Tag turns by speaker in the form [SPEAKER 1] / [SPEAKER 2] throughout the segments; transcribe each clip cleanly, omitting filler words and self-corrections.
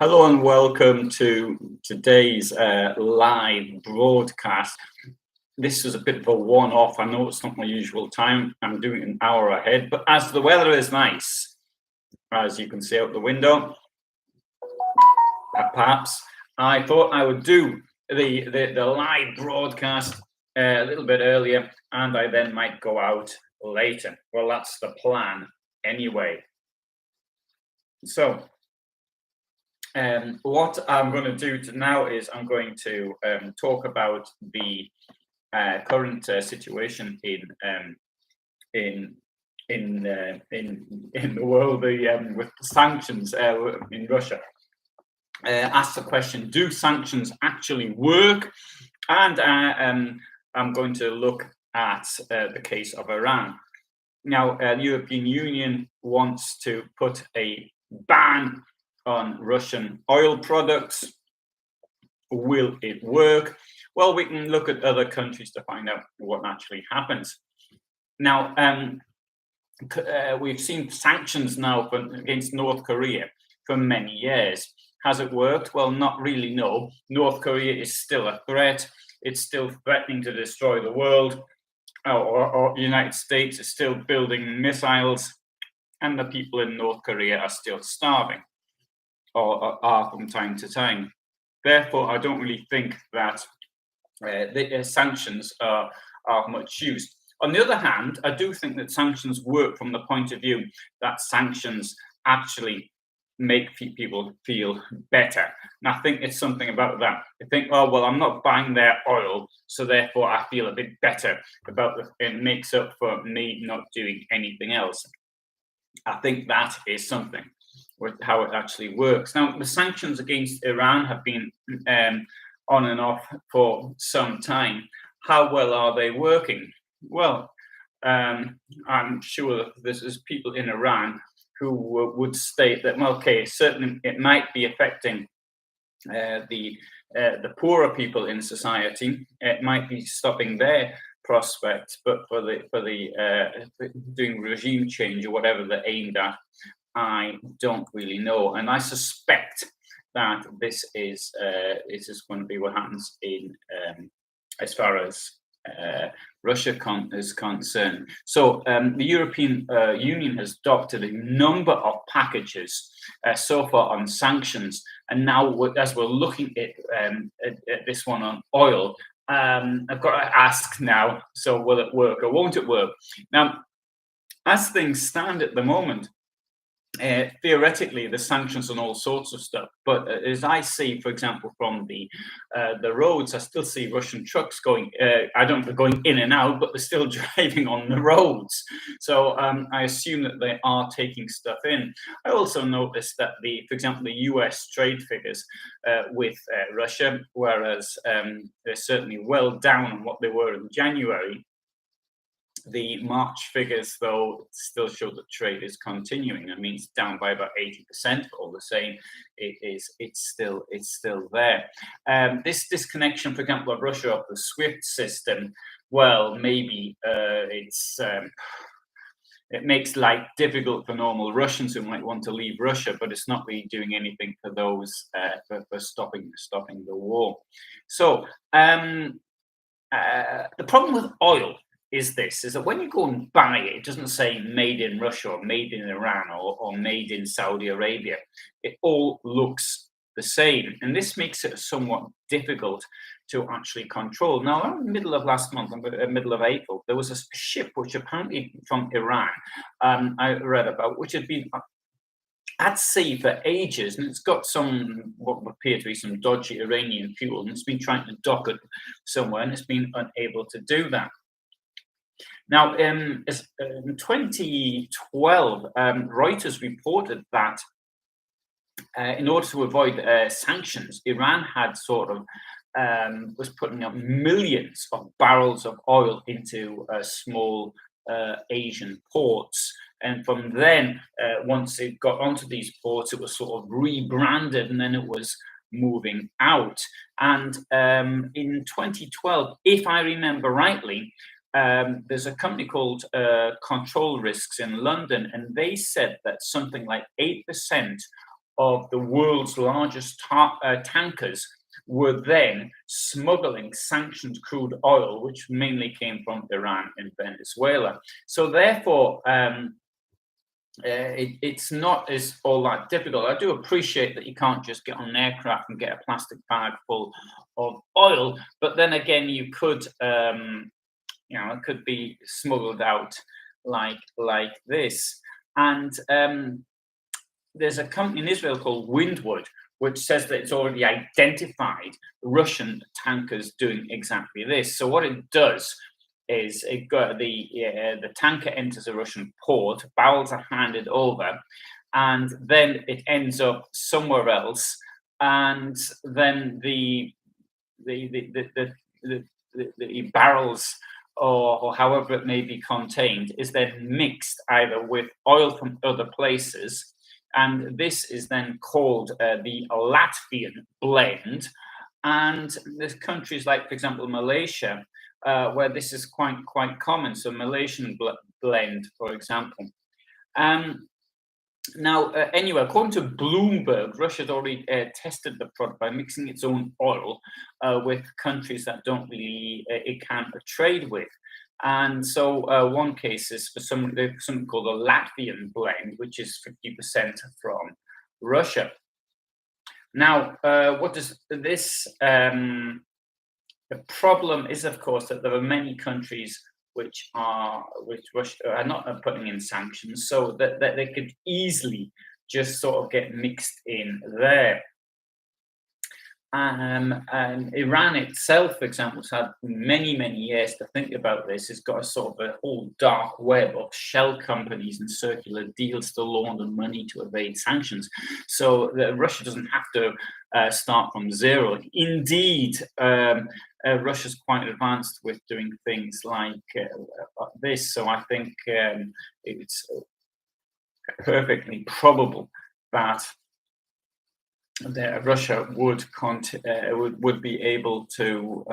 [SPEAKER 1] Hello and welcome to today's live broadcast. This is a bit of a one-off. I know it's not my usual time. I'm doing it an hour ahead, but as the weather is nice, as you can see out the window, perhaps I thought I would do the live broadcast a little bit earlier, and I then might go out later. Well, that's the plan anyway. So. What I'm going to do now is I'm going to talk about the current situation in the world, with the sanctions in Russia. Ask the question: do sanctions actually work? And I'm going to look at the case of Iran. Now, the European Union wants to put a ban on Russian oil products. Will it work? Well, we can look at other countries to find out what actually happens. Now, we've seen sanctions now against North Korea for many years. Has it worked? Well, not really, no. North Korea is still a threat. It's still threatening to destroy the world. Or the United States is still building missiles, and the people in North Korea are still starving. Or are from time to time. Therefore, I don't really think that the sanctions are much use. On the other hand, I do think that sanctions work from the point of view that sanctions actually make people feel better. And I think it's something about that. I think, oh, well, I'm not buying their oil, so therefore I feel a bit better about it makes up for me not doing anything else. I think that is something with how it actually works. Now, the sanctions against Iran have been on and off for some time. How well are they working? Well, I'm sure there's people in Iran who would state that, well, okay, certainly it might be affecting the poorer people in society. It might be stopping their prospects, but for the doing regime change or whatever they're aimed at, I don't really know, and I suspect that this is going to be what happens in as far as Russia is concerned. So the European Union has adopted a number of packages so far on sanctions, and now as we're looking at this one on oil, I've got to ask now: so will it work or won't it work? Now, as things stand at the moment. Theoretically, the sanctions on all sorts of stuff, but as I see, for example, from the roads, I still see Russian trucks going. I don't know if they're going in and out, but they're still driving on the roads. So I assume that they are taking stuff in. I also noticed that for example, the U.S. trade figures with Russia, whereas they're certainly well down on what they were in January. The March figures, though, still show that trade is continuing. I mean, it's down by about 80%, but all the same, it's still there. This disconnection, for example, of Russia of the SWIFT system, well, maybe it makes life difficult for normal Russians who might want to leave Russia, but it's not really doing anything for those for stopping the war. So the problem with oil is that when you go and buy it, it doesn't say made in Russia or made in Iran or made in Saudi Arabia. It all looks the same. And this makes it somewhat difficult to actually control. Now, in the middle of last month, middle of April, there was a ship which apparently from Iran, I read about, which had been at sea for ages, and it's got some what appear to be some dodgy Iranian fuel, and it's been trying to dock it somewhere, and it's been unable to do that. Now, in 2012, Reuters reported that in order to avoid sanctions, Iran had sort of was putting up millions of barrels of oil into small Asian ports. And from then, once it got onto these ports, it was sort of rebranded, and then it was moving out. And in 2012, if I remember rightly, there's a company called Control Risks in London, and they said that something like 8% of the world's largest tankers were then smuggling sanctioned crude oil, which mainly came from Iran and Venezuela. So therefore, it's not as all that difficult. I do appreciate that you can't just get on an aircraft and get a plastic bag full of oil, but then again, you could, it could be smuggled out like this. And there's a company in Israel called Windward, which says that it's already identified Russian tankers doing exactly this. So what it does is the tanker enters a Russian port, barrels are handed over, and then it ends up somewhere else, and then the barrels or however it may be contained is then mixed either with oil from other places, and this is then called the Latvian blend. And there's countries like, for example, Malaysia, where this is quite common. So Malaysian blend, for example. Now, anyway, according to Bloomberg, Russia's already tested the product by mixing its own oil with countries that don't really it can't trade with. And so one case is for something called a Latvian blend, which is 50% from Russia. Now, what does this? The problem is, of course, that there are many countries which Russia are not putting in sanctions, so that they could easily just sort of get mixed in there. And Iran itself, for example, has had many years to think about this. It's got a sort of a whole dark web of shell companies and circular deals to launder money to evade sanctions. So Russia doesn't have to start from zero. Indeed, Russia's quite advanced with doing things like this. So I think it's perfectly probable that Russia would be able to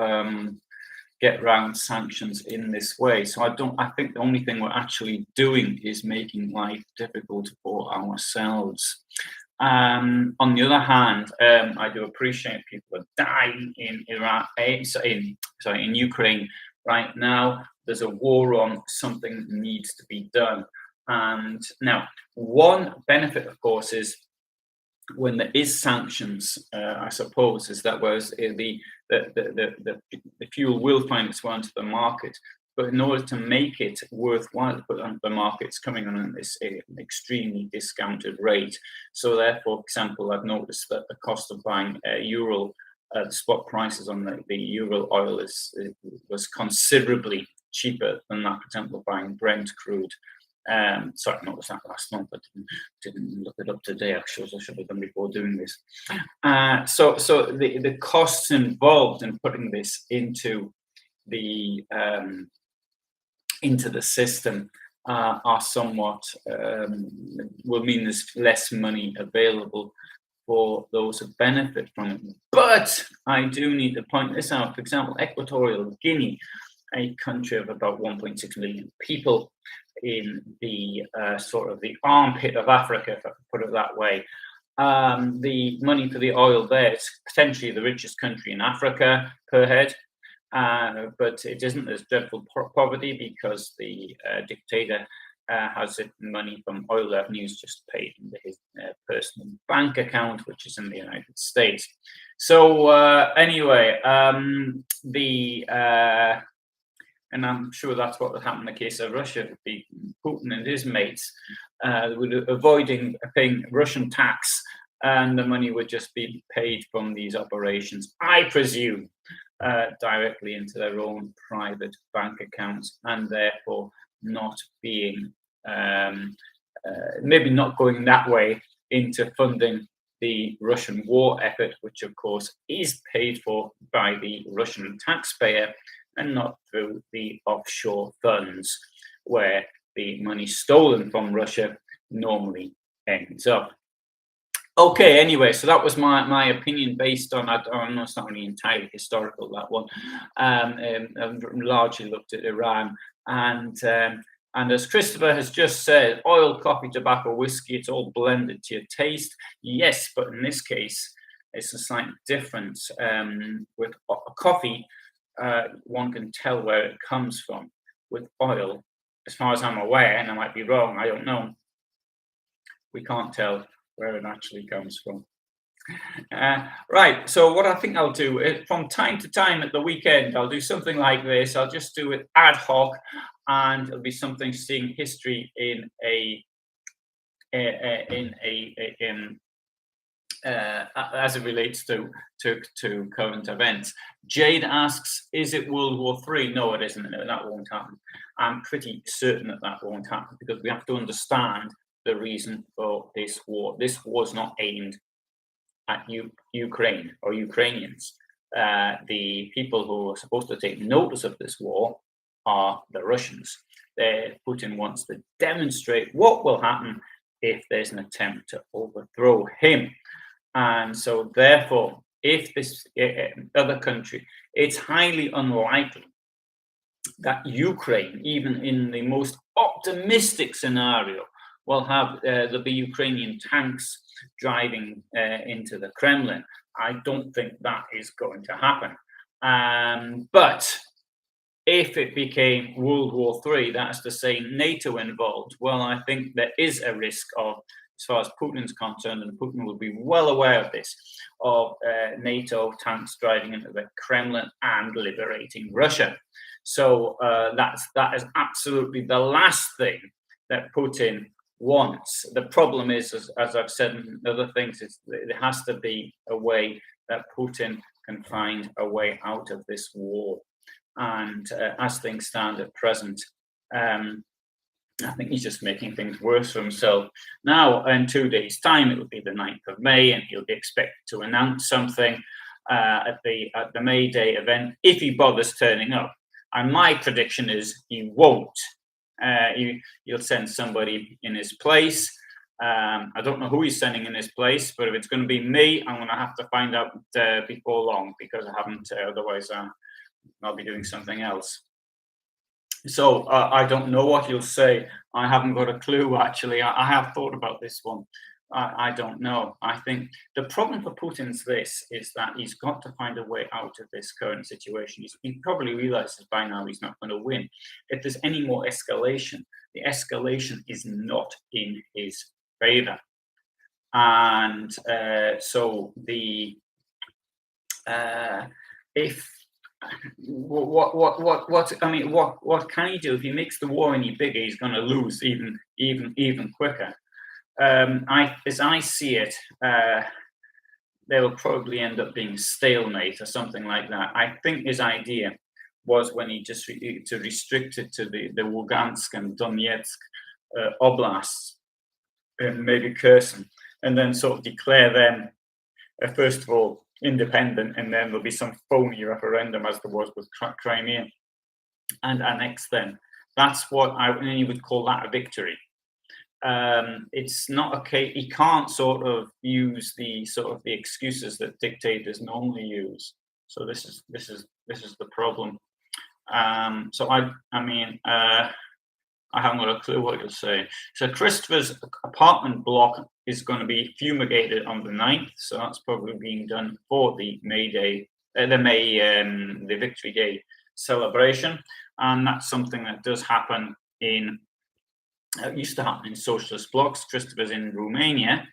[SPEAKER 1] get around sanctions in this way. So I think the only thing we're actually doing is making life difficult for ourselves. On the other hand, I do appreciate people are dying in in Ukraine right now. There's a war on. Something needs to be done. And now, one benefit, of course, is when there is sanctions, I suppose, is that whereas the fuel will find its way onto the market, but in order to make it worthwhile to put onto the market, it's coming on an extremely discounted rate. So therefore, for example, I've noticed that the cost of buying Ural, the spot prices on the Ural oil was considerably cheaper than that, for example, buying Brent crude. Sorry, I noticed that last month. I didn't look it up today. Actually, I should have done before doing this. So the costs involved in putting this into the system are somewhat will mean there's less money available for those who benefit from it. But I do need to point this out. For example, Equatorial Guinea, a country of about 1.6 million people, in the sort of the armpit of Africa, if I could put it that way. The money for the oil there is potentially the richest country in Africa per head, but it isn't. There's dreadful poverty because the dictator has money from oil revenues just paid into his personal bank account, which is in the United States. So anyway, and I'm sure that's what would happen in the case of Russia. Would be Putin and his mates would avoiding paying Russian tax, and the money would just be paid from these operations, I presume, directly into their own private bank accounts, and therefore not being maybe not going that way into funding the Russian war effort, which of course is paid for by the Russian taxpayer, and not through the offshore funds where the money stolen from Russia normally ends up. Okay, anyway, so that was my opinion based on, I know it's not really entirely historical, that one. I've largely looked at Iran, and And as Christopher has just said, oil, coffee, tobacco, whiskey, it's all blended to your taste. Yes, but in this case, it's a slight difference. With coffee, one can tell where it comes from. With oil, as far as I'm aware, and I might be wrong, I don't know, we can't tell where it actually comes from. Right, so what I think I'll do is from time to time at the weekend, I'll do something like this. I'll just do it ad hoc, and it'll be something seeing history in as it relates to current events. Jade asks, "Is it World War III?" No, it isn't. No, that won't happen. I'm pretty certain that that won't happen because we have to understand the reason for this war. This war is not aimed at Ukraine or Ukrainians. The people who are supposed to take notice of this war are the Russians. Putin wants to demonstrate what will happen if there's an attempt to overthrow him. And so, therefore, if this other country, it's highly unlikely that Ukraine, even in the most optimistic scenario, will have there'll be Ukrainian tanks driving into the Kremlin. I don't think that is going to happen. But if it became World War III, that's to say NATO involved, well, I think there is a risk of, as far as Putin's concerned, and Putin will be well aware of this, of NATO tanks driving into the Kremlin and liberating Russia. So that is absolutely the last thing that Putin wants. The problem is, as I've said in other things, there has to be a way that Putin can find a way out of this war. And as things stand at present, I think he's just making things worse for himself. Now, in 2 days' time, it will be the 9th of May, and he'll be expected to announce something at the May Day event if he bothers turning up. And my prediction is he won't. He'll send somebody in his place. I don't know who he's sending in his place, but if it's going to be me, I'm going to have to find out before long, because I haven't. Otherwise, I'll be doing something else. So I don't know what you'll say. I haven't got a clue, actually. I have thought about this one. I don't know. I think the problem for Putin's this is that he's got to find a way out of this current situation. He probably realizes by now he's not going to win. If there's any more escalation, the escalation is not in his favor. And so if what I mean, what can he do? If he makes the war any bigger, he's going to lose even quicker. As I see it, there will probably end up being stalemate or something like that. I think his idea was, when he just to restrict it to the Lugansk and Donetsk oblasts, and maybe Kherson, and then sort of declare them first of all independent, and then there'll be some phony referendum, as there was with Crimea, and annex them. That's what you would call that a victory. It's not okay. He can't sort of use the excuses that dictators normally use. So this is the problem. So I haven't got a clue what you'll say. So Christopher's apartment block is going to be fumigated on the 9th. So that's probably being done for the May Day, the Victory Day celebration, and that's something that does happen used to happen in socialist blocks. Christopher's in Romania.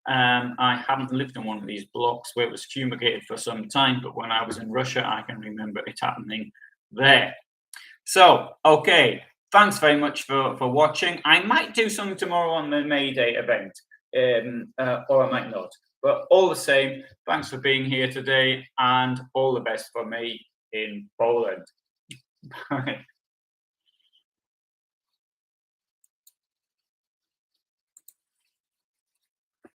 [SPEAKER 1] I haven't lived in one of these blocks where it was fumigated for some time, but when I was in Russia, I can remember it happening there. So, okay, thanks very much for watching. I might do something tomorrow on the May Day event, or I might not. But all the same, thanks for being here today, and all the best for me in Poland. Bye.